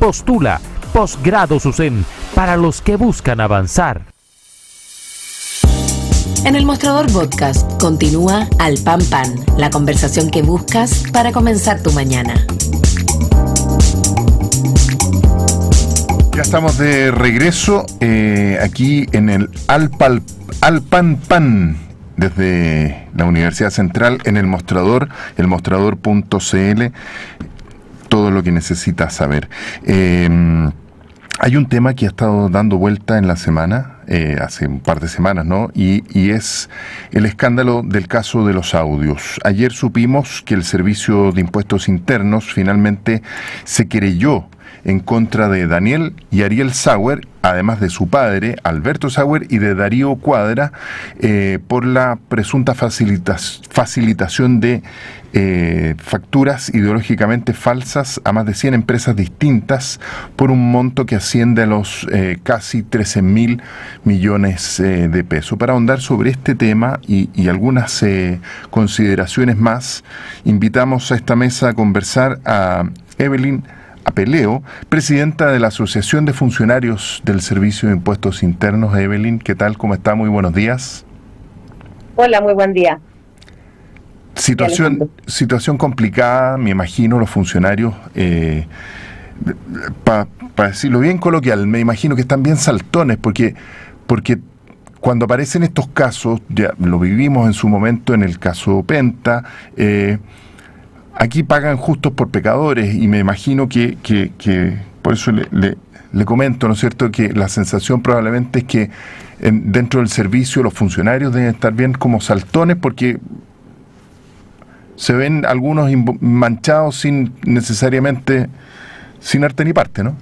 Postula Posgrados USEM para los que buscan avanzar. En el Mostrador Podcast continúa Al Pan Pan, la conversación que buscas para comenzar tu mañana. Ya estamos de regreso aquí en el Al Pan Pan desde la Universidad Central en el Mostrador, elmostrador.cl, todo lo que necesitas saber. Hay un tema que ha estado dando vuelta en la semana, hace un par de semanas, ¿no? Y es el escándalo del caso de los audios. Ayer supimos que el Servicio de Impuestos Internos finalmente se querelló en contra de Daniel y Ariel Sauer, además de su padre, Alberto Sauer, y de Darío Cuadra, por la presunta facilitación de facturas ideológicamente falsas a más de 100 empresas distintas por un monto que asciende a los casi 13.000 millones de pesos. Para ahondar sobre este tema y algunas consideraciones más, invitamos a esta mesa a conversar a Evelyn Apeleo, presidenta de la Asociación de Funcionarios del Servicio de Impuestos Internos. Evelyn, ¿qué tal? ¿Cómo está? Muy buenos días. Hola, muy buen día. Situación complicada, me imagino, los funcionarios, para decirlo bien coloquial, me imagino que están bien saltones, porque cuando aparecen estos casos, ya lo vivimos en su momento en el caso Penta, aquí pagan justos por pecadores, y me imagino que por eso le comento, ¿no es cierto?, que la sensación probablemente es que dentro del servicio los funcionarios deben estar bien como saltones, porque se ven algunos manchados sin arte ni parte, ¿no?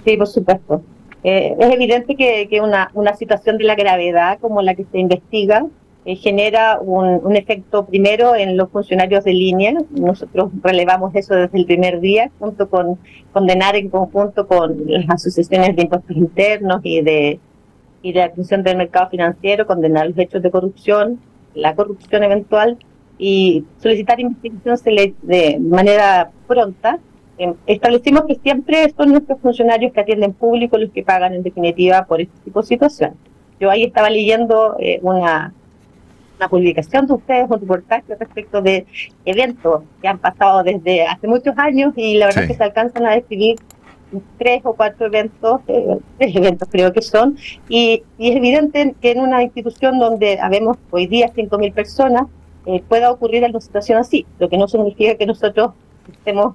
Sí, por supuesto. Es evidente que una situación de la gravedad como la que se investiga genera un efecto primero en los funcionarios de línea. Nosotros relevamos eso desde el primer día, junto con condenar en conjunto con las asociaciones de impuestos internos y de atención del mercado financiero, condenar los hechos de corrupción, la corrupción eventual, y solicitar investigación de manera pronta. Establecimos que siempre son nuestros funcionarios que atienden público los que pagan en definitiva por este tipo de situación. Yo ahí estaba leyendo una publicación de ustedes, un reportaje respecto de eventos que han pasado desde hace muchos años, y la verdad es que se alcanzan a describir 3 o 4 eventos, 3 eventos creo que son, y es evidente que en una institución donde habemos hoy día 5.000 personas, pueda ocurrir una situación así, lo que no significa que nosotros estemos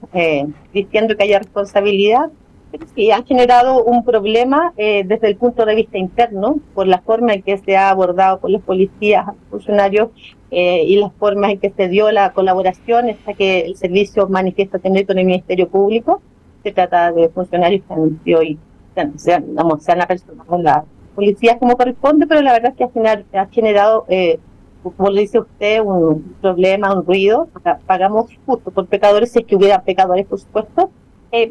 diciendo que haya responsabilidad, pero sí han generado un problema desde el punto de vista interno, por la forma en que se ha abordado con los policías, funcionarios, y la forma en que se dio la colaboración hasta que el servicio manifiesta tener con el Ministerio Público. Se trata de funcionarios que han sido y se han apersonado la policía como corresponde, pero la verdad es que ha generado como le dice usted, un problema, un ruido. Pagamos justo por pecadores, si es que hubiera pecadores, por supuesto,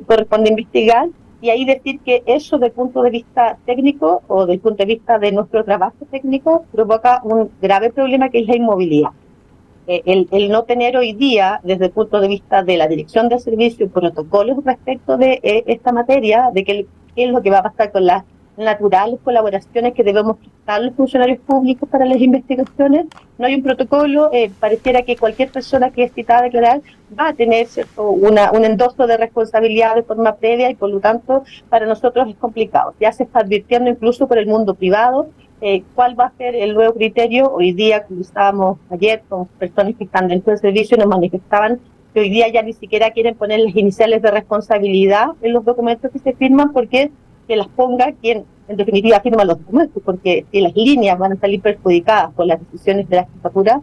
corresponde investigar, y ahí decir que eso, desde el punto de vista técnico o desde el punto de vista de nuestro trabajo técnico, provoca un grave problema, que es la inmovilidad. El no tener hoy día, desde el punto de vista de la dirección de servicio, protocolos respecto de esta materia, de qué es lo que va a pasar con las naturales colaboraciones que debemos prestar los funcionarios públicos para las investigaciones. No hay un protocolo, pareciera que cualquier persona que es citada a declarar va a tener, ¿cierto?, un endoso de responsabilidad de forma previa, y por lo tanto para nosotros es complicado. Ya se está advirtiendo incluso por el mundo privado cuál va a ser el nuevo criterio. Hoy día, conversábamos ayer con personas que están dentro del servicio y nos manifestaban que hoy día ya ni siquiera quieren poner las iniciales de responsabilidad en los documentos que se firman, porque que las ponga quien en definitiva firma los documentos, porque si las líneas van a salir perjudicadas por las decisiones de la jefatura,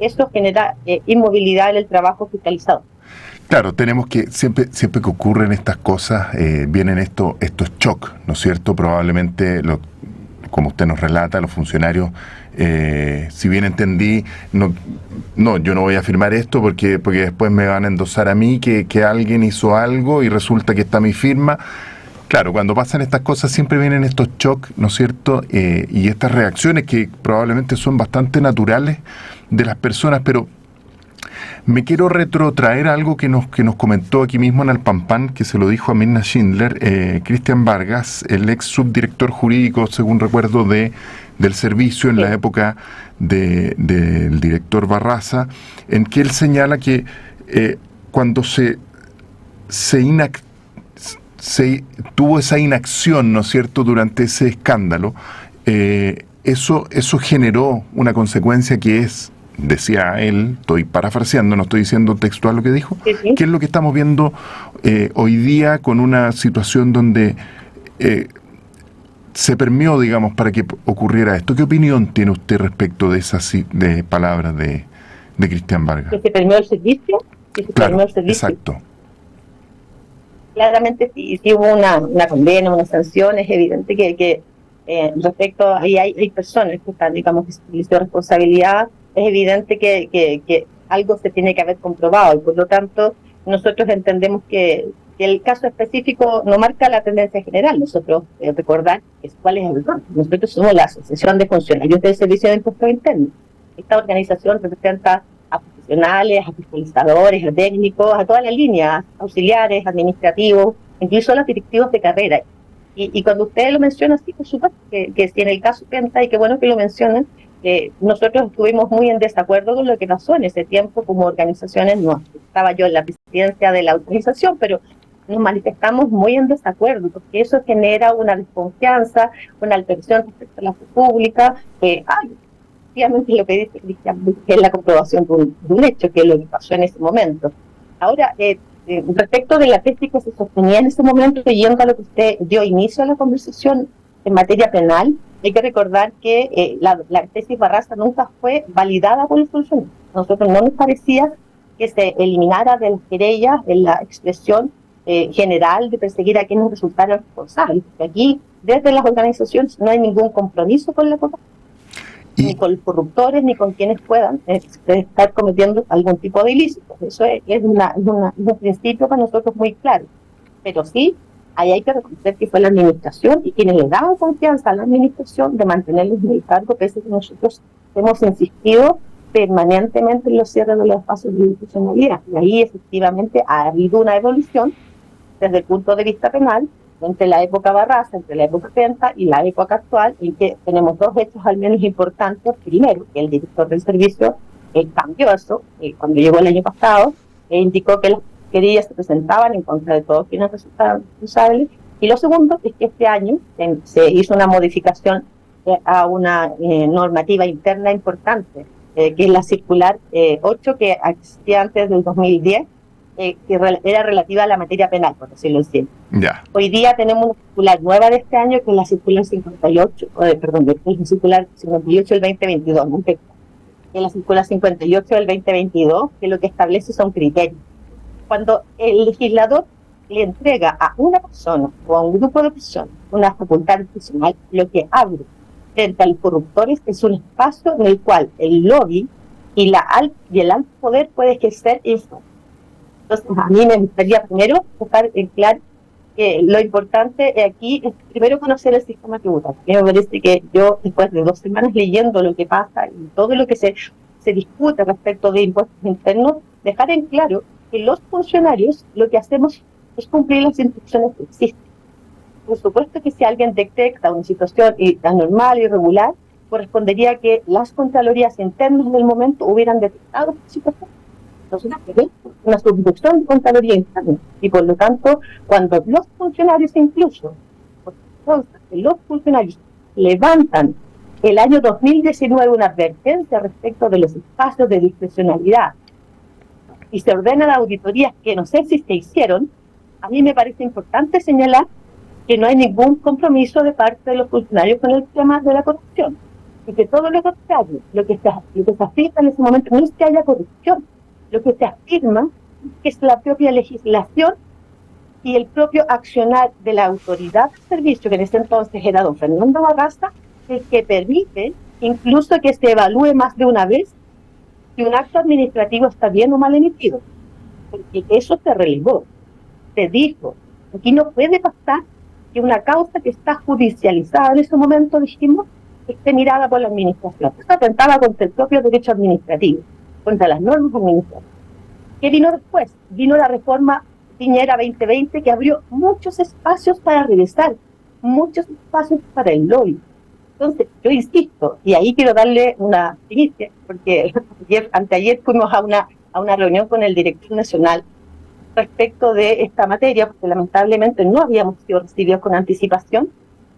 eso genera inmovilidad en el trabajo fiscalizado. Claro, tenemos que, siempre que ocurren estas cosas, vienen estos shocks, ¿no es cierto? Probablemente, como usted nos relata, los funcionarios, si bien entendí, yo no voy a firmar esto porque después me van a endosar a mí que alguien hizo algo y resulta que está mi firma. Claro, cuando pasan estas cosas siempre vienen estos shocks, ¿no es cierto? Y estas reacciones que probablemente son bastante naturales de las personas, pero Me quiero retrotraer a algo que nos comentó aquí mismo en Alpampan, que se lo dijo a Mirna Schindler, Cristian Vargas, el ex subdirector jurídico, según recuerdo, del servicio en la época del director Barraza, en que él señala que cuando se tuvo esa inacción, ¿no es cierto?, durante ese escándalo, eso generó una consecuencia que es, decía él, estoy parafraseando, no estoy diciendo textual lo que dijo, que es lo que estamos viendo hoy día con una situación donde se permeó, digamos, para que ocurriera esto. ¿Qué opinión tiene usted respecto de esas palabras de Cristian Vargas? ¿Que se permeó el servicio? Claro, exacto. Claramente sí hubo una condena, una sanción. Es evidente que respecto, ahí hay personas que están, digamos, que se responsabilidad. Es evidente que algo se tiene que haber comprobado y por lo tanto nosotros entendemos que el caso específico no marca la tendencia general. Nosotros recordar cuál es el rol. Nosotros somos la Asociación de Funcionarios del Servicio de Impuestos Internos. Esta organización representa a profesionales, a fiscalizadores, a técnicos, a toda la línea, auxiliares, administrativos, incluso a los directivos de carrera. Y cuando usted lo menciona, sí, por supuesto, que si en el caso Penta, y qué bueno que lo mencionan, nosotros estuvimos muy en desacuerdo con lo que pasó en ese tiempo como organizaciones. No estaba yo en la presidencia de la organización, pero nos manifestamos muy en desacuerdo, porque eso genera una desconfianza, una alteración respecto a la fe pública. Efectivamente lo que dice Cristian, que es la comprobación de un hecho, que es lo que pasó en ese momento. Ahora, respecto de la tesis que se sostenía en ese momento, yendo a lo que usted dio inicio a la conversación en materia penal, hay que recordar que la tesis Barraza nunca fue validada por el funcionario. Nosotros no nos parecía que se eliminara de las querellas en la expresión general de perseguir a quienes resultaron responsables. Porque aquí, desde las organizaciones, no hay ningún compromiso con la corrupción, ni con los corruptores, ni con quienes puedan estar cometiendo algún tipo de ilícitos. Eso es un principio para nosotros muy claro. Pero sí, ahí hay que reconocer que fue la administración y quienes le daban confianza a la administración de mantenerlos en el cargo, pese a que nosotros hemos insistido permanentemente en los cierres de los espacios de institucionalidad. Y ahí efectivamente ha habido una evolución desde el punto de vista penal entre la época Barraza, entre la época Penta y la época actual, en que tenemos dos hechos al menos importantes. Primero, que el director del servicio cambió eso, cuando llegó el año pasado, indicó que las querellas se presentaban en contra de todos quienes resultaban responsables. Y lo segundo es que este año se hizo una modificación a una normativa interna importante, que es la circular 8, que existía antes del 2010, que era relativa a la materia penal, por decirlo así. Hoy día tenemos una circular nueva de este año, que es la circular 58, es la circular 58 del 2022, ¿no? Que es la circular 58 del 2022, que lo que establece son criterios. Cuando el legislador le entrega a una persona o a un grupo de personas una facultad discrecional, lo que abre frente a los corruptores es un espacio en el cual el lobby y el alto poder puede ejercer influencia. Entonces, a mí me gustaría primero dejar en claro que lo importante aquí es primero conocer el sistema tributario. Me parece que yo, después de 2 semanas leyendo lo que pasa y todo lo que se discute respecto de impuestos internos, dejar en claro que los funcionarios lo que hacemos es cumplir las instrucciones que existen. Por supuesto que si alguien detecta una situación anormal, irregular, correspondería que las contralorías internas del momento hubieran detectado la situación. Entonces, una subducción de Contraloría interna. Y por lo tanto, cuando los funcionarios, incluso, los funcionarios levantan el año 2019 una advertencia respecto de los espacios de discrecionalidad y se ordenan auditorías que no sé si se hicieron, a mí me parece importante señalar que no hay ningún compromiso de parte de los funcionarios con el tema de la corrupción. Y que todo lo contrario, lo que se afirma en ese momento no es que haya corrupción, lo que se afirma es la propia legislación y el propio accionar de la autoridad de servicio, que en ese entonces era don Fernando Barraza, el que permite incluso que se evalúe más de una vez si un acto administrativo está bien o mal emitido. Porque eso se relevó, se dijo, aquí no puede pasar que una causa que está judicializada en ese momento, dijimos, esté mirada por la administración. Eso atentaba contra el propio derecho administrativo. contra las normas administrativas. ¿Qué vino después? Vino la reforma Piñera 2020 que abrió muchos espacios para revisar, muchos espacios para el lobby. Entonces, yo insisto, y ahí quiero darle una primicia, porque anteayer fuimos a una reunión con el director nacional respecto de esta materia, porque lamentablemente no habíamos sido recibidos con anticipación,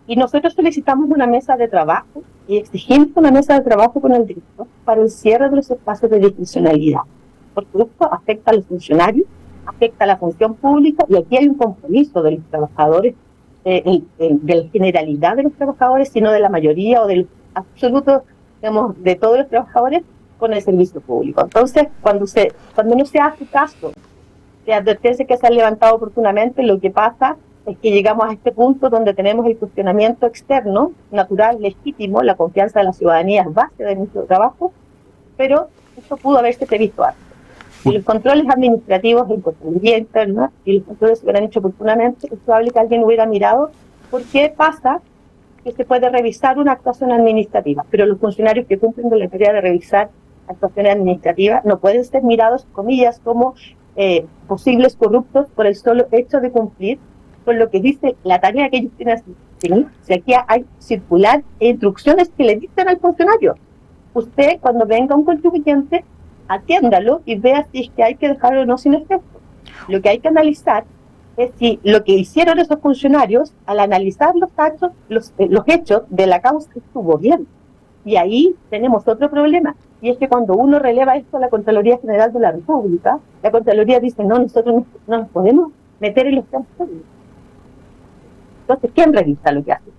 y nosotros solicitamos una mesa de trabajo y exigimos una mesa de trabajo con el director para el cierre de los espacios de discrecionalidad, porque esto afecta a los funcionarios, afecta a la función pública, y aquí hay un compromiso de los trabajadores, de la generalidad de los trabajadores, sino de la mayoría o del absoluto, digamos, de todos los trabajadores con el servicio público. Entonces, cuando no se hace caso de advertencia que se han levantado oportunamente, lo que pasa es que llegamos a este punto donde tenemos el cuestionamiento externo, natural, legítimo, la confianza de la ciudadanía es base de nuestro trabajo, pero esto pudo haberse previsto antes. Si los controles administrativos en Contraloría Interna y los controles se hubieran hecho oportunamente, es probable que alguien hubiera mirado por qué pasa que se puede revisar una actuación administrativa, pero los funcionarios que cumplen con la tarea de revisar actuaciones administrativas no pueden ser mirados, comillas, como posibles corruptos por el solo hecho de cumplir con lo que dice la tarea que ellos tienen. Si aquí hay circular e instrucciones que le dictan al funcionario, usted cuando venga un contribuyente, atiéndalo y vea si es que hay que dejarlo o no sin efecto. Lo que hay que analizar es si lo que hicieron esos funcionarios al analizar los hechos de la causa estuvo bien. Y ahí tenemos otro problema, y es que cuando uno releva esto a la Contraloría General de la República, la Contraloría dice, no, nosotros no nos podemos meter en los campos públicos. Entonces, ¿quién revisa lo que hace?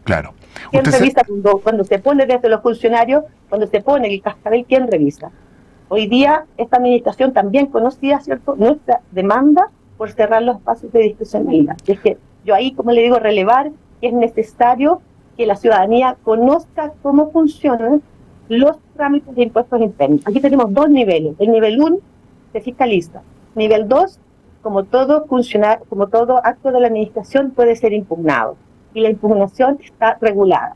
Claro. ¿Quién revisa cuando se pone desde los funcionarios, cuando se pone el cascabel, quién revisa? Hoy día, esta administración también conocía, ¿cierto?, nuestra demanda por cerrar los espacios de discrecionalidad. Y es que yo ahí, como le digo, relevar que es necesario que la ciudadanía conozca cómo funcionan los trámites de impuestos internos. Aquí tenemos dos niveles. El nivel 1 se fiscaliza. Nivel 2, como todo acto de la administración, puede ser impugnado. Y la impugnación está regulada.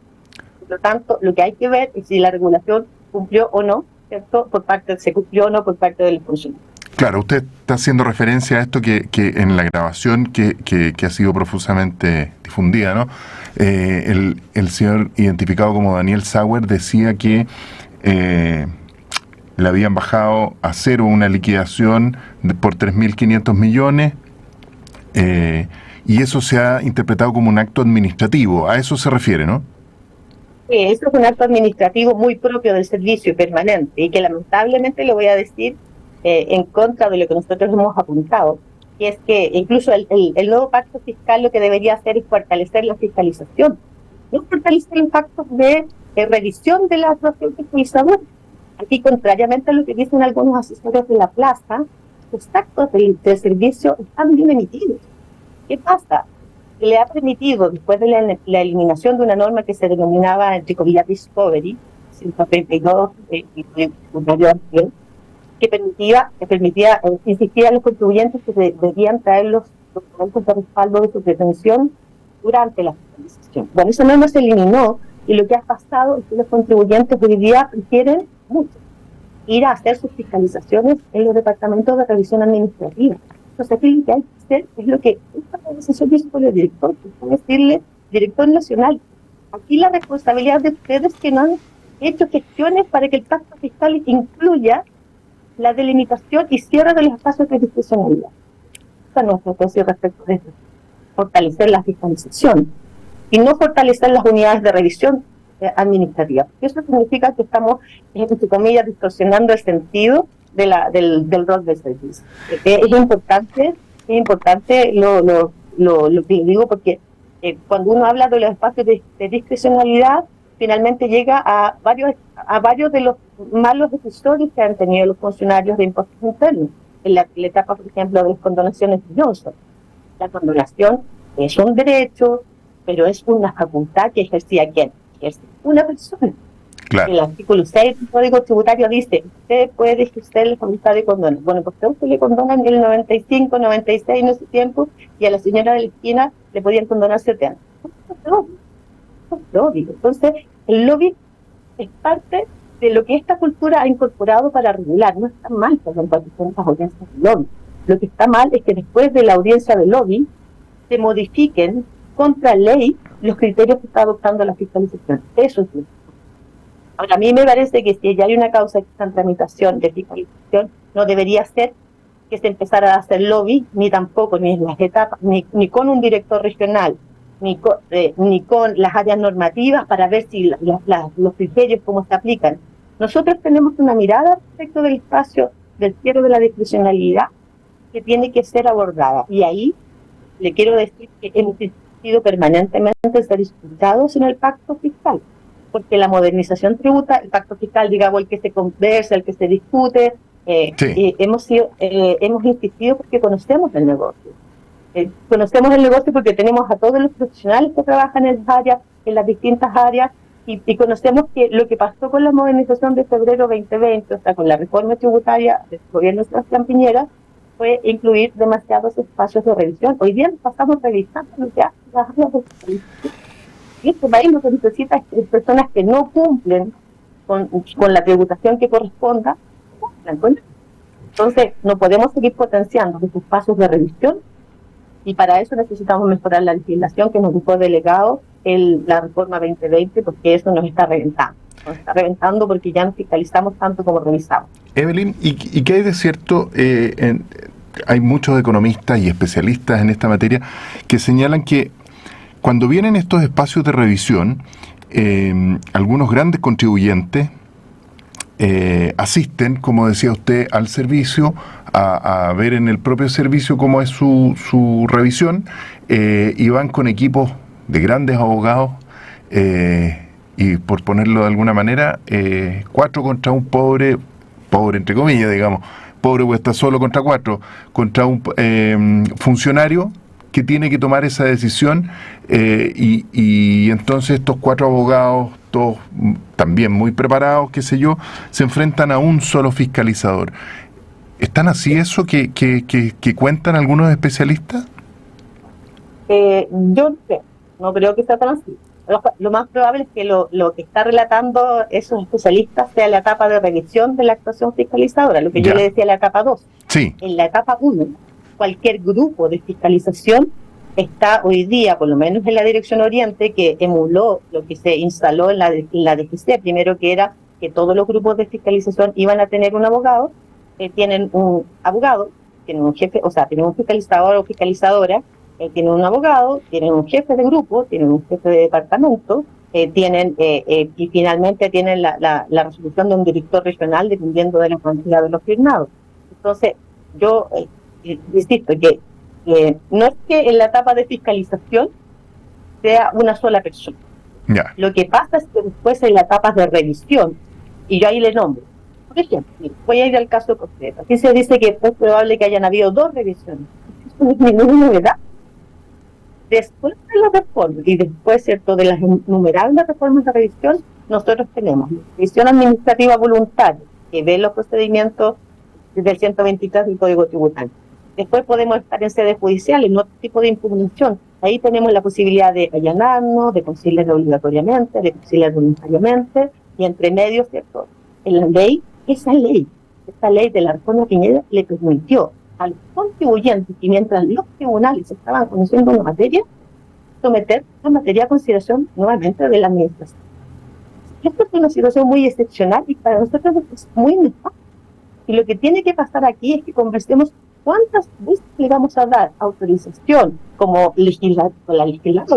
Por lo tanto, lo que hay que ver es si la regulación cumplió o no, ¿cierto? Se cumplió o no por parte del funcionario. Claro, usted está haciendo referencia a esto que en la grabación que ha sido profusamente difundida, ¿no? El señor identificado como Daniel Sauer decía que le habían bajado a cero una liquidación por 3.500 millones y eso se ha interpretado como un acto administrativo. A eso se refiere, ¿no? Eso es un acto administrativo muy propio del servicio permanente y que lamentablemente, le voy a decir, en contra de lo que nosotros hemos apuntado, que es que incluso el nuevo pacto fiscal lo que debería hacer es fortalecer la fiscalización, no fortalecer los actos de revisión de la actuación fiscalizadora. Aquí, contrariamente a lo que dicen algunos asesores de la plaza, los actos del servicio están bien emitidos. ¿Qué pasa? Le ha permitido, después de la eliminación de una norma que se denominaba, entre comillas, Discovery, 132, que permitía insistir a los contribuyentes que debían traer los documentos de respaldo de su pretensión durante la fiscalización. Bueno, esa norma se eliminó y lo que ha pasado es que los contribuyentes hoy día prefieren mucho ir a hacer sus fiscalizaciones en los departamentos de revisión administrativa. Entonces, aquí lo que hay que hacer es lo que esta organización hizo con el director, que es decirle, director nacional, aquí la responsabilidad de ustedes que no han hecho gestiones para que el pacto fiscal incluya la delimitación y cierre de los espacios de discrecionalidad. Esta es nuestra posición respecto de esto. Fortalecer la fiscalización y no fortalecer las unidades de revisión administrativa. Eso significa que estamos, entre comillas, distorsionando el sentido del rol del servicio. Es importante lo que digo, porque cuando uno habla de los espacios de discrecionalidad, finalmente llega a varios de los malos episodios que han tenido los funcionarios de impuestos internos. En la etapa, por ejemplo, de las condonaciones de Johnson. La condonación es un derecho, pero es una facultad que ejercía ¿quién? Ejerce una persona. Claro. El artículo 6 del Código Tributario dice, usted puede ejercer la facultad de condonar. Bueno, pues a usted le condonan el 95, 96 en ese tiempo, y a la señora de la esquina le podían condonar 70. Eso es lógico. Entonces, el lobby es parte de lo que esta cultura ha incorporado para regular. No está mal que hayan 400 audiencias de lobby. Lo que está mal es que después de la audiencia de lobby se modifiquen contra ley los criterios que está adoptando la fiscalización. Eso es lo. Ahora, a mí me parece que si ya hay una causa que está en tramitación de fiscalización, no debería ser que se empezara a hacer lobby, ni tampoco, ni en las etapas, ni con un director regional, ni con las áreas normativas para ver si los criterios, cómo se aplican. Nosotros tenemos una mirada respecto del espacio, del cierre de la discrecionalidad, que tiene que ser abordada. Y ahí le quiero decir que hemos sido permanentemente ser escuchados en el pacto fiscal, porque la modernización tributa, el pacto fiscal, digamos, el que se conversa, el que se discute, hemos insistido porque conocemos el negocio. Conocemos el negocio porque tenemos a todos los profesionales que trabajan en las áreas, en las distintas áreas, y conocemos que lo que pasó con la modernización de febrero 2020, o sea, con la reforma tributaria del gobierno de Sebastián Piñera, fue incluir demasiados espacios de revisión. Hoy día pasamos revisando ya las áreas de revisión. Y este país lo que necesita es personas que no cumplen con la tributación que corresponda. Entonces, no podemos seguir potenciando estos espacios de revisión, y para eso necesitamos mejorar la legislación que nos dejó delegado la reforma 2020, porque eso nos está reventando. Nos está reventando porque ya no fiscalizamos tanto como revisamos. Evelyn, ¿y qué hay de cierto? Hay muchos economistas y especialistas en esta materia que señalan que cuando vienen estos espacios de revisión, algunos grandes contribuyentes asisten, como decía usted, al servicio, a ver en el propio servicio cómo es su revisión, y van con equipos de grandes abogados, y por ponerlo de alguna manera, 4 contra un pobre entre comillas, digamos, pobre pues está solo contra 4, contra un funcionario que tiene que tomar esa decisión, y entonces estos 4 abogados, todos también muy preparados, qué sé yo, se enfrentan a un solo fiscalizador. ¿Están así eso que cuentan algunos especialistas? Yo no creo que sea tan así. Lo más probable es que lo que está relatando esos especialistas sea la etapa de revisión de la actuación fiscalizadora, lo que yo le decía, la etapa 2. Sí. En la etapa 1, cualquier grupo de fiscalización está hoy día, por lo menos en la Dirección Oriente, que emuló lo que se instaló en la DGC, primero, que era que todos los grupos de fiscalización iban a tener un abogado, tienen un abogado, tienen un jefe, o sea, tienen un fiscalizador o fiscalizadora, tienen un abogado, tienen un jefe de grupo, tienen un jefe de departamento, y finalmente tienen la resolución de un director regional dependiendo de la cantidad de los firmados. Entonces, yo insisto que no es que en la etapa de fiscalización sea una sola persona. Yeah. Lo que pasa es que después en las etapas de revisión, y yo ahí le nombro, por ejemplo, voy a ir al caso concreto. Aquí se dice que es probable que hayan habido 2 revisiones. Eso no es ninguna novedad. Después de la reforma y después, ¿cierto?, de las innumerables reformas de revisión, nosotros tenemos la revisión administrativa voluntaria, que ve los procedimientos del 123 del Código Tributario. Después podemos estar en sedes judiciales, en otro tipo de impugnación. Ahí tenemos la posibilidad de allanarnos, de conciliar obligatoriamente, de conciliar voluntariamente, y entre medio, ¿cierto?, en la ley, esta ley de la reforma Piñera le permitió a los contribuyentes, y mientras los tribunales estaban conociendo una materia, someter la materia a consideración nuevamente de la administración. Esto es una situación muy excepcional y para nosotros es muy nefasto. Y lo que tiene que pasar aquí es que conversemos cuántas veces le vamos a dar autorización como legislador,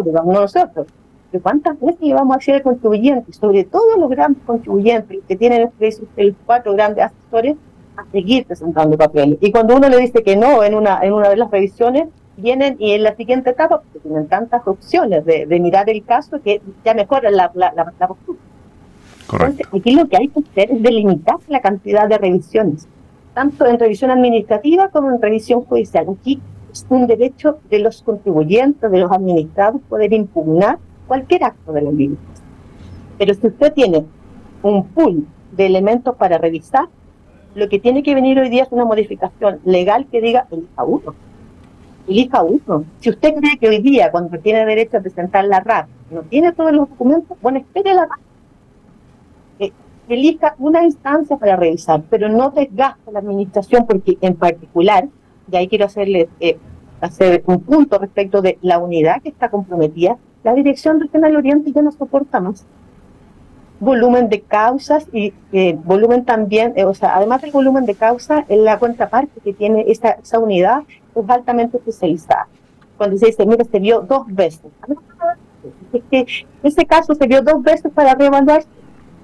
digamos, no nosotros, de cuántas veces le vamos a decir al contribuyente, sobre todo los grandes contribuyentes que tienen los 4 grandes asesores, a seguir presentando papeles. Y cuando uno le dice que no en una de las revisiones, vienen y en la siguiente etapa, porque tienen tantas opciones de mirar el caso, que ya mejoran la postura. Correcto. Entonces, aquí lo que hay que hacer es delimitar la cantidad de revisiones, tanto en revisión administrativa como en revisión judicial. Aquí es un derecho de los contribuyentes, de los administrados, poder impugnar cualquier acto de la administración. Pero si usted tiene un pool de elementos para revisar, lo que tiene que venir hoy día es una modificación legal que diga elija uno. Elija uno. Si usted cree que hoy día, cuando tiene derecho a presentar la RAP, no tiene todos los documentos, bueno, espere la RAP. que elija una instancia para revisar, pero no desgasta la administración, porque en particular, y ahí quiero hacer un punto respecto de la unidad que está comprometida, la Dirección Regional Oriente ya no soporta más volumen de causas y volumen también, además del volumen de causas, la contraparte que tiene esa unidad es altamente especializada. Cuando se dice, mira, se vio 2 veces. Es que ese caso se vio 2 veces para reevaluar,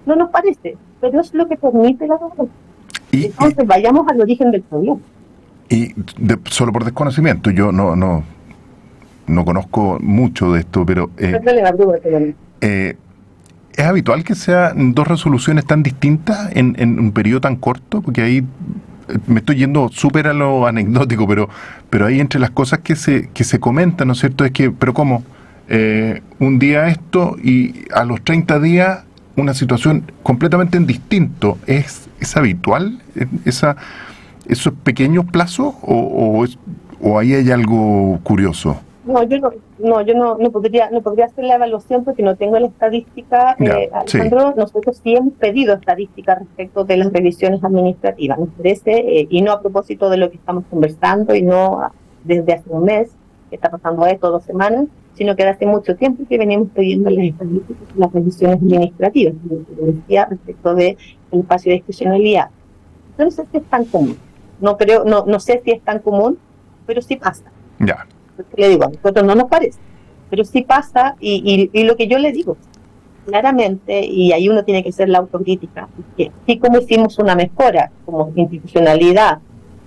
no nos parece, pero es lo que permite la reevaluación. Entonces, vayamos al origen del problema. Y solo por desconocimiento, yo no conozco mucho de esto, pero ¿es habitual que sean 2 resoluciones tan distintas en un periodo tan corto? Porque ahí me estoy yendo súper a lo anecdótico, pero ahí entre las cosas que se comentan, ¿no es cierto? Es que, ¿pero cómo? Un día esto y a los 30 días una situación completamente distinto. ¿Es habitual esos pequeños plazos o ahí hay algo curioso? Yo no podría hacer la evaluación porque no tengo la estadística. Alejandro, sí. Nosotros sí hemos pedido estadística respecto de las revisiones administrativas, nos parece, y no a propósito de lo que estamos conversando, y no desde hace un mes, que está pasando esto, 2 semanas, sino que desde hace mucho tiempo que venimos pidiendo las estadísticas y las revisiones administrativas, como decía, respecto del espacio de discrecionalidad. Yo no sé si es tan común, no sé si es tan común, pero sí pasa. Ya. Le digo, a nosotros no nos parece, pero sí pasa, y lo que yo le digo claramente, y ahí uno tiene que hacer la autocrítica, es que sí, como hicimos una mejora como institucionalidad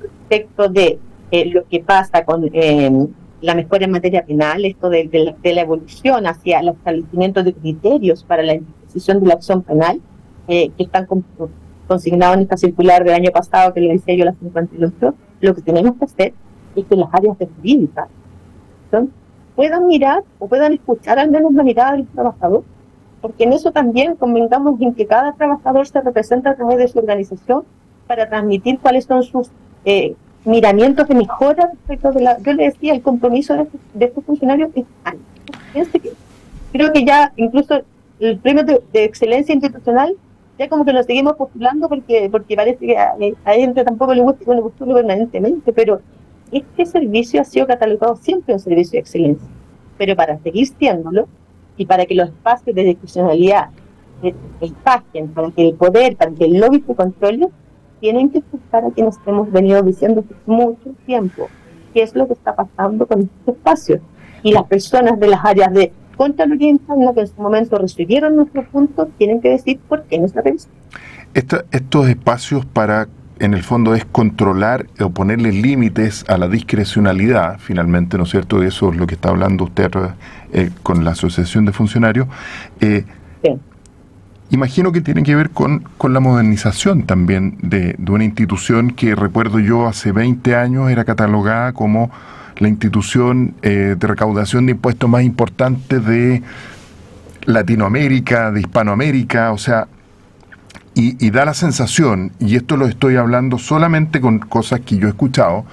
respecto de lo que pasa con la mejora en materia penal, esto de la evolución hacia el establecimiento de criterios para la imposición de la acción penal, que están consignados en esta circular del año pasado, que le decía yo, la 58, lo que tenemos que hacer es que las áreas de jurídica puedan mirar o puedan escuchar al menos la mirada del trabajador, porque en eso también convengamos en que cada trabajador se representa a través de su organización para transmitir cuáles son sus miramientos de mejora respecto de yo le decía, el compromiso de estos funcionarios es alto. Creo que ya incluso el premio de excelencia institucional ya como que lo seguimos postulando porque parece que a gente tampoco le gusta que uno postule permanentemente, pero este servicio ha sido catalogado siempre un servicio de excelencia, pero para seguir siéndolo y para que los espacios de discrecionalidad encajen, para que el poder, para que el lobby se controle, tienen que escuchar a quienes hemos venido diciendo por mucho tiempo qué es lo que está pasando con estos espacios. Y las personas de las áreas de Contraloría Interna que en su momento recibieron nuestros puntos tienen que decir por qué no está revisando. Estos espacios para, en el fondo, es controlar o ponerle límites a la discrecionalidad, finalmente, ¿no es cierto? De eso es lo que está hablando usted con la Asociación de Funcionarios. Sí. Imagino que tiene que ver con la modernización también de una institución que, recuerdo yo, hace 20 años era catalogada como la institución de recaudación de impuestos más importante de Latinoamérica, de Hispanoamérica, o sea, y da la sensación, y esto lo estoy hablando solamente con cosas que yo he escuchado,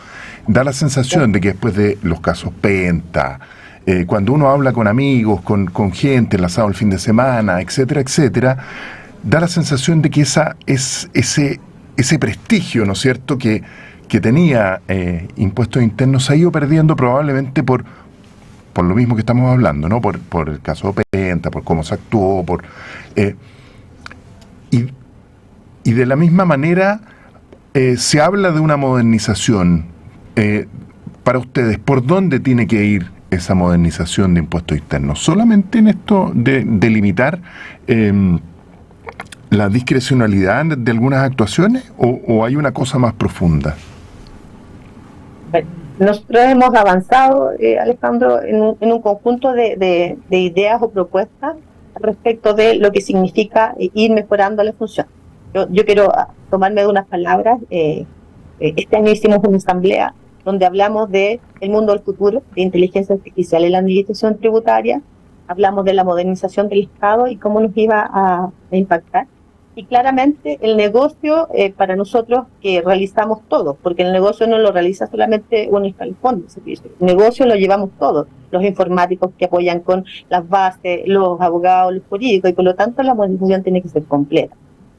da la sensación de que después de los casos Penta, cuando uno habla con amigos, con gente, enlazado el fin de semana, etcétera, etcétera, da la sensación de que ese prestigio, ¿no es cierto?, que tenía impuestos internos se ha ido perdiendo probablemente por lo mismo que estamos hablando, ¿no? Por el caso Penta, por cómo se actuó, y de la misma manera se habla de una modernización. Para ustedes, ¿por dónde tiene que ir esa modernización de impuestos internos? ¿Solamente en esto de limitar la discrecionalidad de algunas actuaciones o hay una cosa más profunda? Nosotros hemos avanzado, Alejandro, en un conjunto de ideas o propuestas respecto de lo que significa ir mejorando la función. Yo quiero tomarme de unas palabras. Este año hicimos una asamblea donde hablamos de el mundo del futuro, de inteligencia artificial en la administración tributaria, hablamos de la modernización del Estado y cómo nos iba a impactar. Y claramente el negocio para nosotros que realizamos todos, porque el negocio no lo realiza solamente un escalafón de servicio, el negocio lo llevamos todos, los informáticos que apoyan con las bases, los abogados, los jurídicos, y por lo tanto la modernización tiene que ser completa.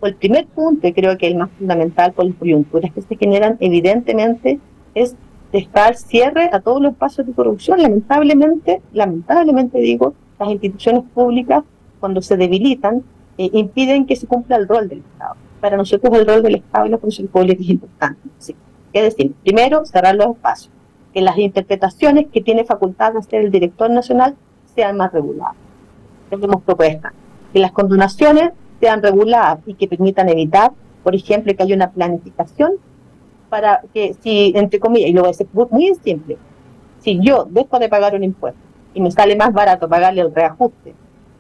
el primer punto, y creo que el más fundamental por las coyunturas que se generan, evidentemente, es dejar cierre a todos los espacios de corrupción. Lamentablemente digo, las instituciones públicas, cuando se debilitan, impiden que se cumpla el rol del Estado. Para nosotros el rol del Estado y la función pública es importante. ¿Sí? Es decir, primero, cerrar los espacios, que las interpretaciones que tiene facultad de hacer el director nacional sean más reguladas. Tenemos propuestas, que las condonaciones sean reguladas y que permitan evitar, por ejemplo, que haya una planificación para que, si, entre comillas, y lo voy a decir muy simple, si yo dejo de pagar un impuesto y me sale más barato pagarle el reajuste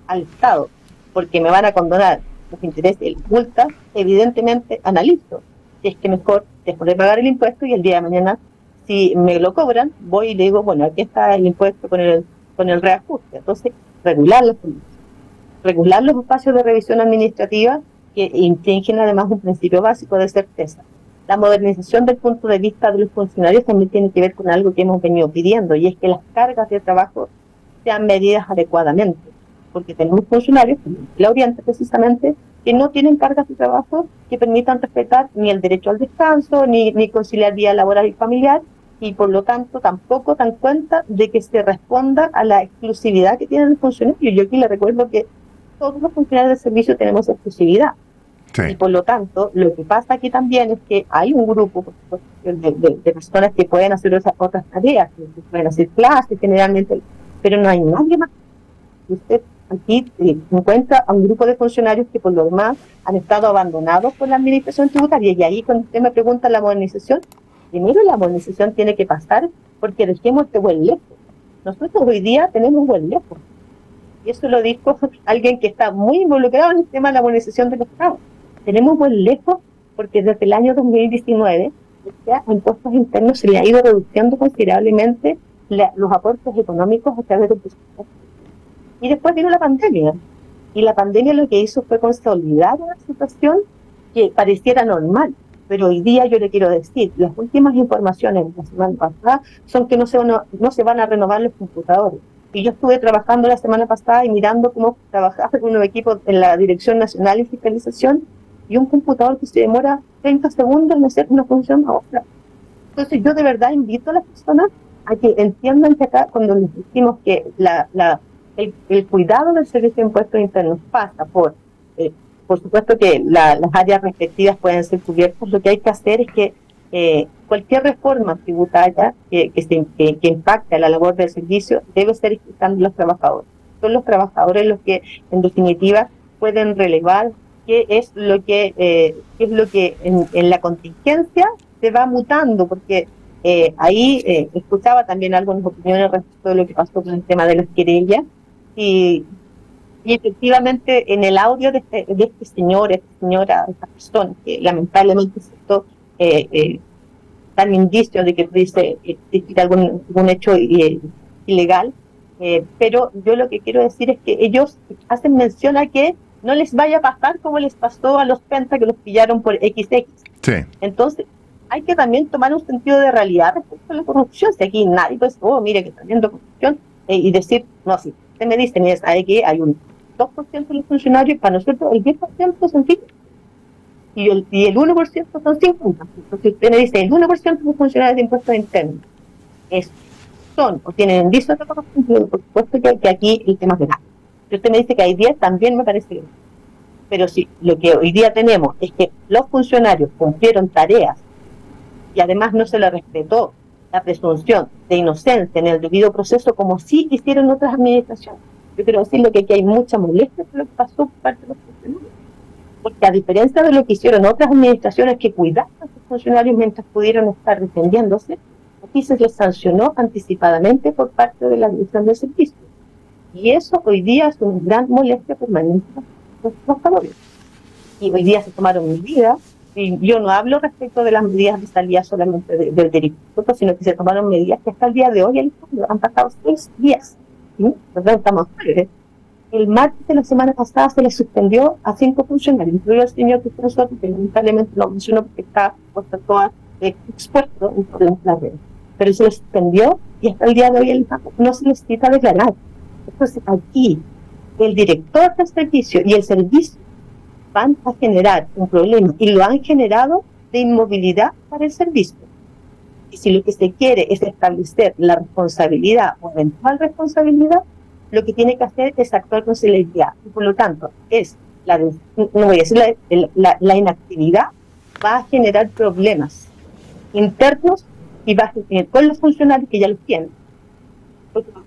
al Estado porque me van a condonar los intereses y las multas, evidentemente analizo si es que mejor dejo de pagar el impuesto y el día de mañana, si me lo cobran, voy y le digo, bueno, aquí está el impuesto con el reajuste. Entonces, regular los espacios de revisión administrativa que infringen además un principio básico de certeza. La modernización del punto de vista de los funcionarios también tiene que ver con algo que hemos venido pidiendo, y es que las cargas de trabajo sean medidas adecuadamente, porque tenemos funcionarios, como la Oriente precisamente, que no tienen cargas de trabajo que permitan respetar ni el derecho al descanso, ni conciliar vida laboral y familiar, y por lo tanto tampoco dan cuenta de que se responda a la exclusividad que tienen los funcionarios. Yo aquí les recuerdo que todos los funcionarios de servicio tenemos exclusividad. Sí. Y por lo tanto, lo que pasa aquí también es que hay un grupo, por supuesto, de personas que pueden hacer otras tareas, que pueden hacer clases generalmente, pero no hay nadie más. Usted aquí encuentra a un grupo de funcionarios que por lo demás han estado abandonados por la administración tributaria, y ahí cuando usted me pregunta la modernización, primero la modernización tiene que pasar porque dejemos este buen lejos. Nosotros hoy día tenemos buen lejos, y eso lo dijo alguien que está muy involucrado en el tema de la modernización de los Estados. Tenemos buen lejos porque desde el año 2019 a impuestos internos se le ha ido reduciendo considerablemente los aportes económicos a través del presupuesto. Y después vino la pandemia, y la pandemia lo que hizo fue consolidar una situación que pareciera normal, pero hoy día yo le quiero decir, las últimas informaciones de la semana pasada son que no se van a renovar los computadores. Y yo estuve trabajando la semana pasada y mirando cómo trabajaba con un equipo en la Dirección Nacional de Fiscalización, y un computador que se demora 30 segundos en hacer una función a otra. Entonces yo de verdad invito a las personas a que entiendan que acá, cuando les decimos que el cuidado del servicio de impuestos internos pasa por supuesto que las áreas respectivas pueden ser cubiertas, lo que hay que hacer es que cualquier reforma tributaria que impacte a la labor del servicio debe ser escuchando a los trabajadores. Son los trabajadores los que, en definitiva, pueden relevar qué es lo que en la contingencia se va mutando, porque ahí escuchaba también algunas opiniones respecto de lo que pasó con el tema de las querellas, y efectivamente en el audio de este señor, esta señora, esta persona, que lamentablemente dan indicios de que dice algún hecho ilegal, pero yo lo que quiero decir es que ellos hacen mención a que no les vaya a pasar como les pasó a los Penta, que los pillaron por XX. Sí. Entonces hay que también tomar un sentido de realidad respecto a la corrupción. Si aquí nadie pues, mire que está viendo corrupción, y decir, no, si usted me dice, mire, sabe que hay un 2% de los funcionarios, para nosotros el 10% son 5, y el 1% son 50. Entonces usted me dice, el 1% de los funcionarios de impuestos internos son o tienen indicios de corrupción, por supuesto que aquí el tema es grave. Si usted me dice que hay 10, también me parece bien. Pero si lo que hoy día tenemos es que los funcionarios cumplieron tareas y además no se les respetó la presunción de inocencia en el debido proceso, como sí hicieron otras administraciones. Yo quiero decirle que aquí hay mucha molestia por lo que pasó por parte de los funcionarios, porque a diferencia de lo que hicieron otras administraciones que cuidaron a sus funcionarios mientras pudieron estar defendiéndose, aquí se les sancionó anticipadamente por parte de la Administración de Servicios. Y eso hoy día es una gran molestia permanente para los trabajadores. Y hoy día se tomaron medidas, y yo no hablo respecto de las medidas de salida solamente del director, sino que se tomaron medidas que hasta el día de hoy han pasado 6 días. ¿Sí? Estamos el martes de la semana pasada se le suspendió a 5 funcionarios, incluido el señor que nosotros, que lamentablemente lo mencionó porque está expuesto en la red. Pero se le suspendió y hasta el día de hoy no se necesita declarar. Entonces aquí el director del servicio y el servicio van a generar un problema, y lo han generado, de inmovilidad para el servicio. Y si lo que se quiere es establecer la responsabilidad o eventual responsabilidad, lo que tiene que hacer es actuar con celeridad. Y por lo tanto, la inactividad va a generar problemas internos y va a tener con los funcionarios que ya los tienen. Porque los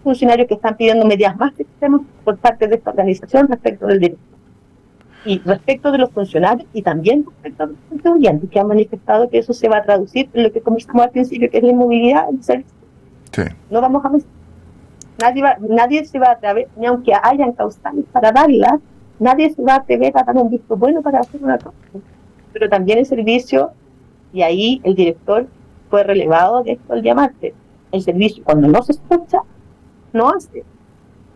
funcionarios que están pidiendo medidas más extremas por parte de esta organización respecto del director. Y respecto de los funcionarios y también respecto a los contribuyentes que han manifestado que eso se va a traducir en lo que conversamos al principio, que es la inmovilidad del servicio. Sí. No vamos a... Nadie se va a atrever, ni aunque hayan causales para darlas, nadie se va a atrever a dar un visto bueno para hacer una cosa. Pero también el servicio, y ahí el director fue relevado de esto al llamarse. El servicio, cuando no se escucha, no hace.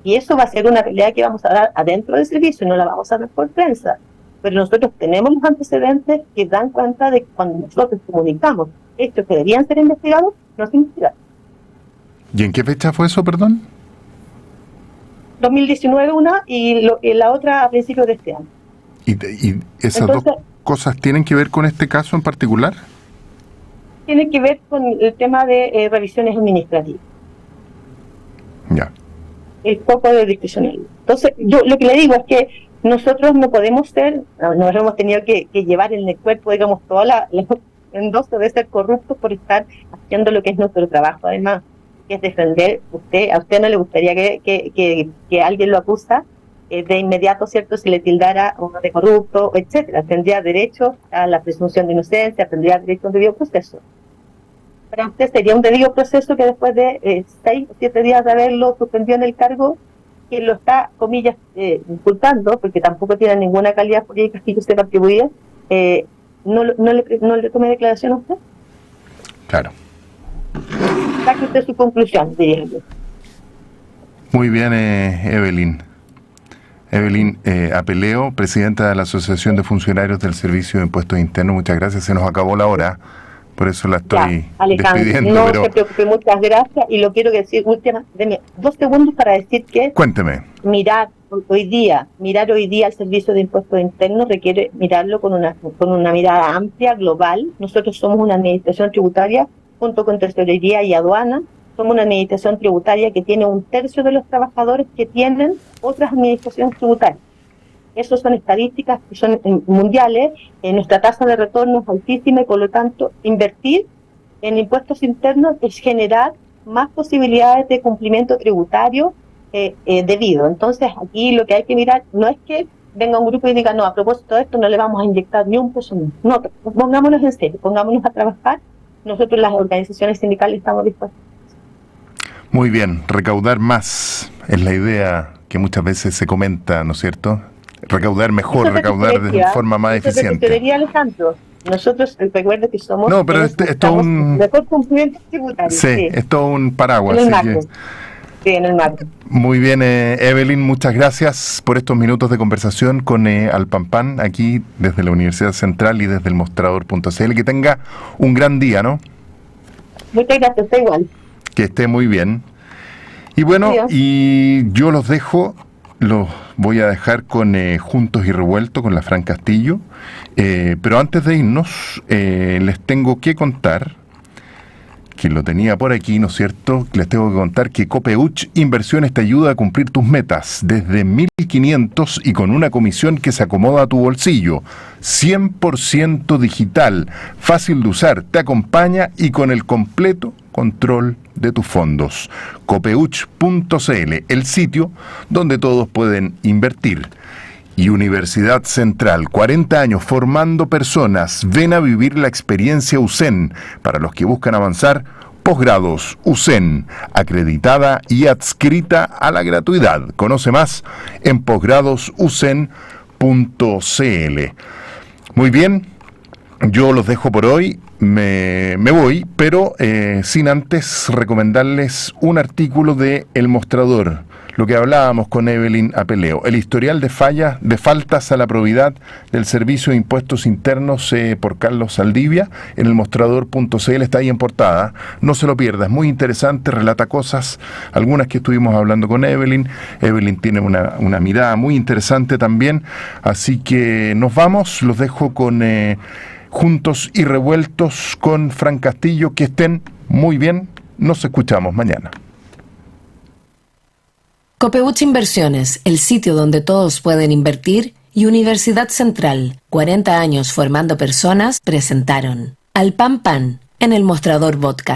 Y eso va a ser una pelea que vamos a dar adentro del servicio, no la vamos a dar por prensa. Pero nosotros tenemos los antecedentes que dan cuenta de que cuando nosotros comunicamos hechos que deberían ser investigados, no se investigan. ¿Y en qué fecha fue eso, perdón? 2019 una y la otra a principios de este año. ¿Y esas Entonces, dos cosas tienen que ver con este caso en particular? Tiene que ver con el tema de revisiones administrativas. Ya. El foco de discrecionalidad. Entonces, yo lo que le digo es que nosotros no podemos nos hemos tenido que llevar en el cuerpo, digamos, toda la endoso de ser corruptos por estar haciendo lo que es nuestro trabajo, además, que es defender a usted no le gustaría que alguien lo acusa, de inmediato, ¿cierto?, si le tildara uno de corrupto, etcétera. Tendría derecho a la presunción de inocencia, tendría derecho a un debido proceso. Para usted sería un debido proceso que después de 6 o 7 días de haberlo suspendido en el cargo, que lo está, comillas, inculpando, porque tampoco tiene ninguna calidad jurídica que usted atribuida, no le tome declaración a usted. Claro. Saque usted su conclusión, diría yo. Muy bien, Evelyn. Evelyn Apeleo, presidenta de la Asociación de Funcionarios del Servicio de Impuestos Internos. Muchas gracias, se nos acabó la hora. Por eso la estoy despidiendo. No se preocupe, muchas gracias. Y lo quiero decir, deme 2 segundos para decir que... Cuénteme. Mirar hoy día el Servicio de Impuestos Internos requiere mirarlo con una mirada amplia, global. Nosotros somos una administración tributaria, junto con Tesorería y Aduana, somos una administración tributaria que tiene 1/3 de los trabajadores que tienen otras administraciones tributarias. Esas son estadísticas que son mundiales. Nuestra tasa de retorno es altísima y por lo tanto invertir en impuestos internos es generar más posibilidades de cumplimiento tributario debido. Entonces aquí lo que hay que mirar no es que venga un grupo y diga no, a propósito de esto no le vamos a inyectar ni un peso más. No, pongámonos en serio, pongámonos a trabajar. Nosotros las organizaciones sindicales estamos dispuestas. Muy bien, recaudar más es la idea que muchas veces se comenta, ¿no es cierto? Recaudar mejor, recaudar de forma más eficiente. Alejandro, nosotros recuerda que somos... No, pero esto es un... Mejor cumplimiento tributario. Sí, es todo un paraguas. En el macro. Sí, en el macro. Muy bien, Evelyn, muchas gracias por estos minutos de conversación con Alpampan, aquí desde la Universidad Central y desde el mostrador.cl. Que tenga un gran día, ¿no? Muchas gracias, está igual. Que esté muy bien. Y bueno, Adiós. Y yo los voy a dejar con Juntos y Revueltos, con la Fran Castillo. Pero antes de irnos, les tengo que contar, que lo tenía por aquí, ¿no es cierto? Les tengo que contar que Copeuch Inversiones te ayuda a cumplir tus metas desde 1.500 y con una comisión que se acomoda a tu bolsillo. 100% digital, fácil de usar, te acompaña y con el completo control de tus fondos. Copeuch.cl, el sitio donde todos pueden invertir. Y Universidad Central, 40 años formando personas. Ven a vivir la experiencia USEN. Para los que buscan avanzar, posgrados USEN, acreditada y adscrita a la gratuidad. Conoce más en posgradosusen.cl. Muy bien, yo los dejo por hoy. me voy, pero sin antes recomendarles un artículo de El Mostrador, lo que hablábamos con Evelyn Apeleo, el historial de faltas a la probidad del Servicio de Impuestos Internos por Carlos Saldivia, en elmostrador.cl, está ahí en portada, no se lo pierda, es muy interesante, relata cosas, algunas que estuvimos hablando con Evelyn tiene una mirada muy interesante también, así que nos vamos, los dejo con Juntos y Revueltos con Fran Castillo, que estén muy bien, nos escuchamos mañana. Copeuch Inversiones, el sitio donde todos pueden invertir, y Universidad Central, 40 años formando personas, presentaron Al Pan Pan en El Mostrador Vodka.